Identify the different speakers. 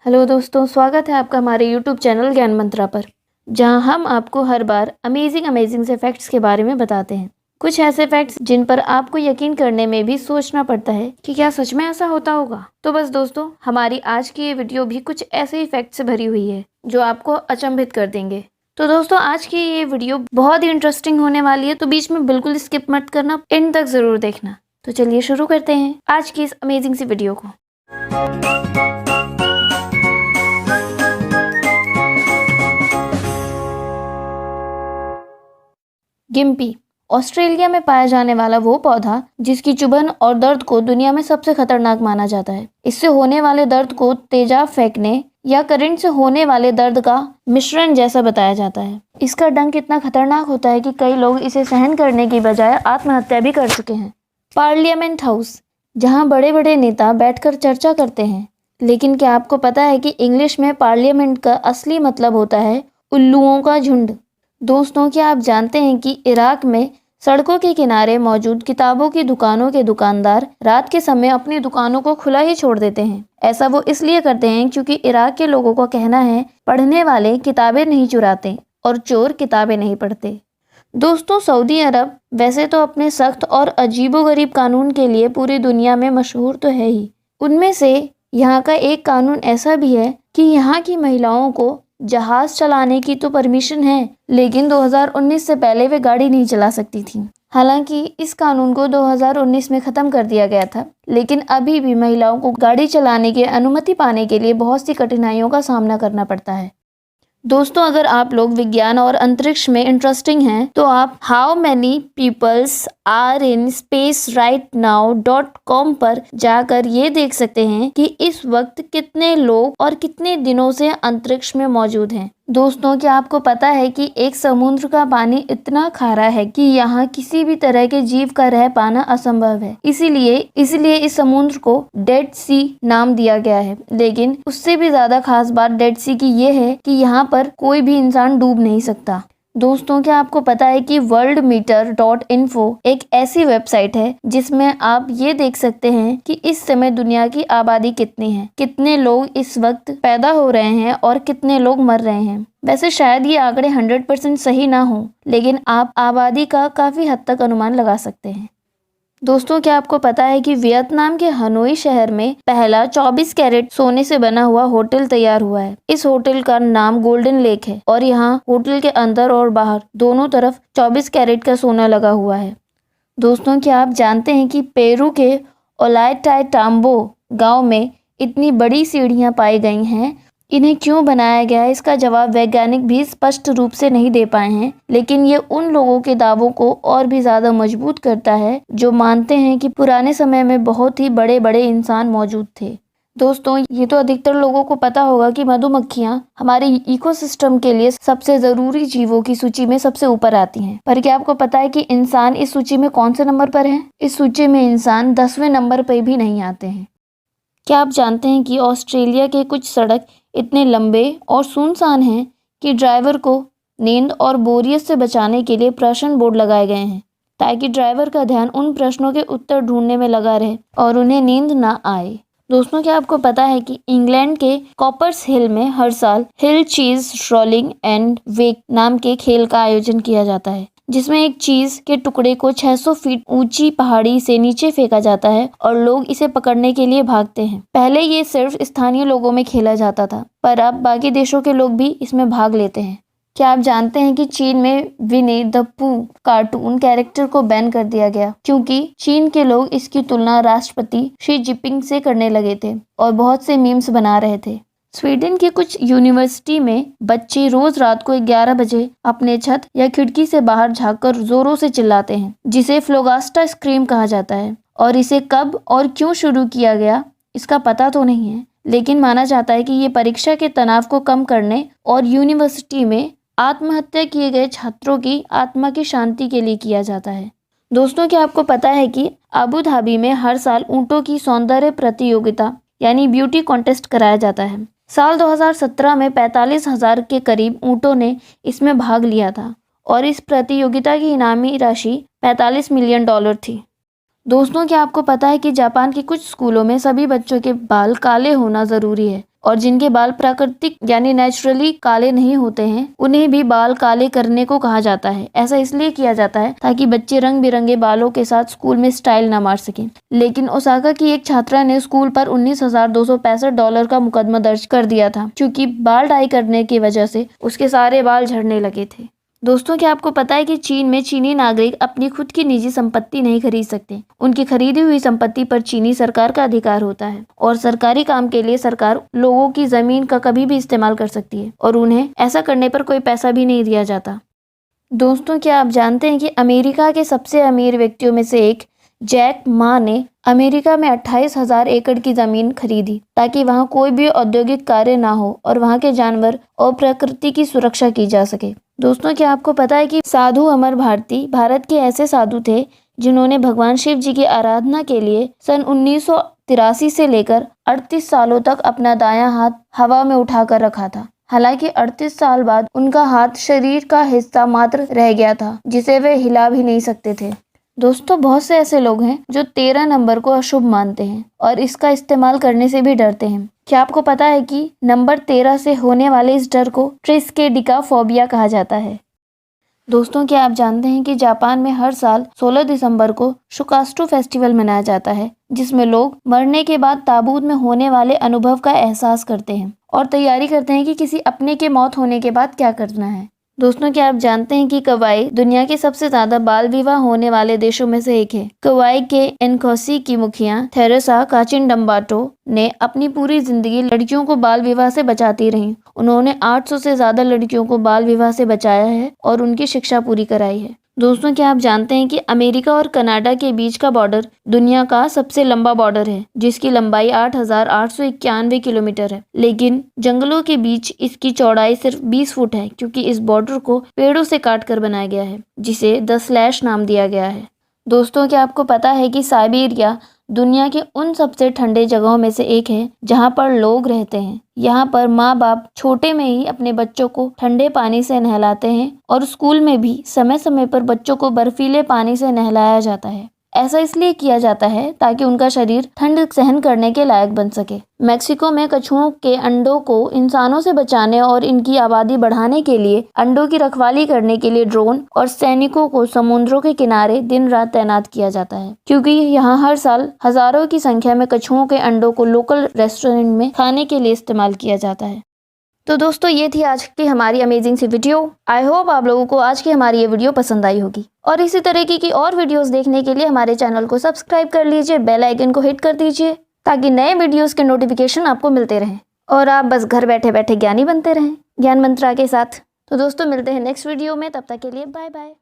Speaker 1: Hello दोस्तों, स्वागत है आपका हमारे यूट्यूब चैनल ज्ञान मंत्रा पर, जहां हम आपको हर बार अमेजिंग से फैक्ट्स के बारे में बताते हैं। कुछ ऐसे फैक्ट्स जिन पर आपको यकीन करने में भी सोचना पड़ता है कि क्या सच में ऐसा होता होगा। तो बस दोस्तों, हमारी आज की ये वीडियो भी कुछ ऐसे ही फैक्ट से भरी हुई है जो आपको अचंभित कर देंगे। तो दोस्तों, आज की ये वीडियो बहुत ही इंटरेस्टिंग होने वाली है, तो बीच में बिल्कुल स्किप मत करना, एंड तक जरूर देखना। तो चलिए शुरू करते हैं आज की इस अमेजिंग सी वीडियो को। गिम्पी ऑस्ट्रेलिया में पाया जाने वाला वो पौधा जिसकी चुभन और दर्द को दुनिया में सबसे खतरनाक माना जाता है। इससे होने वाले दर्द को तेजाब फेंकने या करंट से होने वाले दर्द का मिश्रण जैसा बताया जाता है। इसका डंक इतना खतरनाक होता है कि कई लोग इसे सहन करने की बजाय आत्महत्या भी कर चुके हैं। पार्लियामेंट हाउस, जहाँ बड़े बड़े नेता बैठकर चर्चा करते हैं। लेकिन क्या आपको पता है कि इंग्लिश में पार्लियामेंट का असली मतलब होता है उल्लुओं का झुंड। दोस्तों, क्या आप जानते हैं कि इराक में सड़कों के किनारे मौजूद किताबों की दुकानों के दुकानदार रात के समय अपनी दुकानों को खुला ही छोड़ देते हैं। ऐसा वो इसलिए करते हैं क्योंकि इराक के लोगों का कहना है पढ़ने वाले किताबें नहीं चुराते और चोर किताबें नहीं पढ़ते। दोस्तों, सऊदी अरब वैसे तो अपने सख्त और अजीबोगरीब कानून के लिए पूरी दुनिया में मशहूर तो है ही। उनमें से यहाँ का एक कानून ऐसा भी है कि यहाँ की महिलाओं को जहाज चलाने की तो परमिशन है, लेकिन 2019 से पहले वे गाड़ी नहीं चला सकती थी। हालांकि इस कानून को 2019 में ख़त्म कर दिया गया था, लेकिन अभी भी महिलाओं को गाड़ी चलाने की अनुमति पाने के लिए बहुत सी कठिनाइयों का सामना करना पड़ता है। दोस्तों, अगर आप लोग विज्ञान और अंतरिक्ष में इंटरेस्टिंग हैं तो आप how many peoples are in space right now .com पर जाकर ये देख सकते हैं कि इस वक्त कितने लोग और कितने दिनों से अंतरिक्ष में मौजूद हैं। दोस्तों, क्या आपको पता है कि एक समुद्र का पानी इतना खारा है कि यहाँ किसी भी तरह के जीव का रह पाना असंभव है। इसीलिए इस समुद्र को डेड सी नाम दिया गया है। लेकिन उससे भी ज्यादा खास बात डेड सी की ये है कि यहाँ पर कोई भी इंसान डूब नहीं सकता। दोस्तों, क्या आपको पता है कि worldmeter.info एक ऐसी वेबसाइट है जिसमें आप ये देख सकते हैं कि इस समय दुनिया की आबादी कितनी है, कितने लोग इस वक्त पैदा हो रहे हैं और कितने लोग मर रहे हैं। वैसे शायद ये आंकड़े 100% सही ना हो, लेकिन आप आबादी का काफी हद तक अनुमान लगा सकते हैं। दोस्तों, क्या आपको पता है कि वियतनाम के हनोई शहर में पहला 24 कैरेट सोने से बना हुआ होटल तैयार हुआ है। इस होटल का नाम गोल्डन लेक है और यहाँ होटल के अंदर और बाहर दोनों तरफ 24 कैरेट का सोना लगा हुआ है। दोस्तों, क्या आप जानते हैं कि पेरू के ओलायटायटाम्बो गांव में इतनी बड़ी सीढ़ियां पाई गई हैं? इन्हें क्यों बनाया गया है, इसका जवाब वैज्ञानिक भी स्पष्ट रूप से नहीं दे पाए हैं, लेकिन ये उन लोगों के दावों को और भी ज्यादा मजबूत करता है जो मानते हैं कि पुराने समय में बहुत ही बड़े बड़े इंसान मौजूद थे। दोस्तों, ये तो अधिकतर लोगों को पता होगा कि मधुमक्खियां हमारे इकोसिस्टम के लिए सबसे जरूरी जीवों की सूची में सबसे ऊपर आती हैं। पर क्या आपको पता है कि इंसान इस सूची में कौन से नंबर पर है? इस सूची में इंसान 10वें नंबर पर भी नहीं आते हैं। क्या आप जानते हैं कि ऑस्ट्रेलिया के कुछ सड़क इतने लंबे और सुनसान हैं कि ड्राइवर को नींद और बोरियत से बचाने के लिए प्रश्न बोर्ड लगाए गए हैं, ताकि ड्राइवर का ध्यान उन प्रश्नों के उत्तर ढूंढने में लगा रहे और उन्हें नींद ना आए। दोस्तों, क्या आपको पता है कि इंग्लैंड के कॉपर्स हिल में हर साल हिल चीज रोलिंग एंड वेक नाम के खेल का आयोजन किया जाता है, जिसमें एक चीज के टुकड़े को 600 फीट ऊंची पहाड़ी से नीचे फेंका जाता है और लोग इसे पकड़ने के लिए भागते हैं। पहले ये सिर्फ स्थानीय लोगों में खेला जाता था, पर अब बाकी देशों के लोग भी इसमें भाग लेते हैं। क्या आप जानते हैं कि चीन में विनी द पूह कार्टून कैरेक्टर को बैन कर दिया गया क्योंकि चीन के लोग इसकी तुलना राष्ट्रपति शी जिनपिंग से करने लगे थे और बहुत से मीम्स बना रहे थे। स्वीडन के कुछ यूनिवर्सिटी में बच्चे रोज रात को 11 बजे अपने छत या खिड़की से बाहर झांककर जोरों से चिल्लाते हैं, जिसे फ्लोगास्टा स्क्रीम कहा जाता है। और इसे कब और क्यों शुरू किया गया इसका पता तो नहीं है, लेकिन माना जाता है कि ये परीक्षा के तनाव को कम करने और यूनिवर्सिटी में आत्महत्या किए गए छात्रों की आत्मा की शांति के लिए किया जाता है। दोस्तों, क्या आपको पता है कि अबू धाबी में हर साल ऊँटों की सौंदर्य प्रतियोगिता यानी ब्यूटी कॉन्टेस्ट कराया जाता है। साल 2017 में 45,000 के करीब ऊँटों ने इसमें भाग लिया था और इस प्रतियोगिता की इनामी राशि $45 मिलियन थी। दोस्तों, क्या आपको पता है कि जापान के कुछ स्कूलों में सभी बच्चों के बाल काले होना ज़रूरी है और जिनके बाल प्राकृतिक यानी नेचुरली काले नहीं होते हैं उन्हें भी बाल काले करने को कहा जाता है। ऐसा इसलिए किया जाता है ताकि बच्चे रंग बिरंगे बालों के साथ स्कूल में स्टाइल न मार सकें। लेकिन ओसाका की एक छात्रा ने स्कूल पर $19,265 का मुकदमा दर्ज कर दिया था क्योंकि बाल डाई करने की वजह से उसके सारे बाल झड़ने लगे थे। दोस्तों, क्या आपको पता है कि चीन में चीनी नागरिक अपनी खुद की निजी संपत्ति नहीं खरीद सकते। उनकी खरीदी हुई संपत्ति पर चीनी सरकार का अधिकार होता है और सरकारी काम के लिए सरकार लोगों की जमीन का कभी भी इस्तेमाल कर सकती है और उन्हें ऐसा करने पर कोई पैसा भी नहीं दिया जाता। दोस्तों, क्या आप जानते हैं कि अमेरिका के सबसे अमीर व्यक्तियों में से एक जैक मा ने अमेरिका में 28,000 एकड़ की जमीन खरीदी ताकि वहां कोई भी औद्योगिक कार्य ना हो और वहां के जानवर और प्रकृति की सुरक्षा की जा सके। दोस्तों, क्या आपको पता है कि साधु अमर भारती भारत के ऐसे साधु थे जिन्होंने भगवान शिव जी की आराधना के लिए सन 1983 से लेकर 38 सालों तक अपना दायां हाथ हवा में उठाकर रखा था। हालांकि 38 साल बाद उनका हाथ शरीर का हिस्सा मात्र रह गया था जिसे वे हिला भी नहीं सकते थे। दोस्तों, बहुत से ऐसे लोग हैं जो 13 नंबर को अशुभ मानते हैं और इसका इस्तेमाल करने से भी डरते हैं। क्या आपको पता है कि नंबर 13 से होने वाले इस डर को ट्रिस्केडिकाफोबिया कहा जाता है। दोस्तों, क्या आप जानते हैं कि जापान में हर साल 16 दिसंबर को शुकास्टू फेस्टिवल मनाया जाता है जिसमें लोग मरने के बाद ताबूत में होने वाले अनुभव का एहसास करते हैं और तैयारी करते हैं कि किसी अपने के मौत होने के बाद क्या करना है। दोस्तों, क्या आप जानते हैं कि कवाई दुनिया के सबसे ज्यादा बाल विवाह होने वाले देशों में से एक है। कवाई के एनकोसी की मुखिया थेरेसा काचिनडम्बाटो ने अपनी पूरी जिंदगी लड़कियों को बाल विवाह से बचाती रहीं। उन्होंने 800 से ज्यादा लड़कियों को बाल विवाह से बचाया है और उनकी शिक्षा पूरी कराई है। दोस्तों, क्या आप जानते हैं कि अमेरिका और कनाडा के बीच का बॉर्डर दुनिया का सबसे लंबा बॉर्डर है जिसकी लंबाई 8,891 किलोमीटर है, लेकिन जंगलों के बीच इसकी चौड़ाई सिर्फ 20 फुट है क्योंकि इस बॉर्डर को पेड़ों से काट कर बनाया गया है जिसे द स्लैश नाम दिया गया है। दोस्तों, क्या आपको पता है कि साइबेरिया दुनिया के उन सबसे ठंडे जगहों में से एक है जहां पर लोग रहते हैं। यहाँ पर माँ बाप छोटे में ही अपने बच्चों को ठंडे पानी से नहलाते हैं और स्कूल में भी समय समय पर बच्चों को बर्फीले पानी से नहलाया जाता है। ऐसा इसलिए किया जाता है ताकि उनका शरीर ठंड सहन करने के लायक बन सके। मेक्सिको में कछुओं के अंडों को इंसानों से बचाने और इनकी आबादी बढ़ाने के लिए अंडों की रखवाली करने के लिए ड्रोन और सैनिकों को समुद्रों के किनारे दिन रात तैनात किया जाता है क्योंकि यहाँ हर साल हजारों की संख्या में कछुओं के अंडों को लोकल रेस्टोरेंट में खाने के लिए इस्तेमाल किया जाता है। तो दोस्तों, ये थी आज की हमारी अमेजिंग सी वीडियो। आई होप आप लोगों को आज की हमारी ये वीडियो पसंद आई होगी और इसी तरीके की और वीडियोस देखने के लिए हमारे चैनल को सब्सक्राइब कर लीजिए, बेल आइकन को हिट कर दीजिए ताकि नए वीडियोस के नोटिफिकेशन आपको मिलते रहें और आप बस घर बैठे बैठे ज्ञानी बनते रहें ज्ञान मंत्रा के साथ। तो दोस्तों, मिलते हैं नेक्स्ट वीडियो में, तब तक के लिए बाय बाय।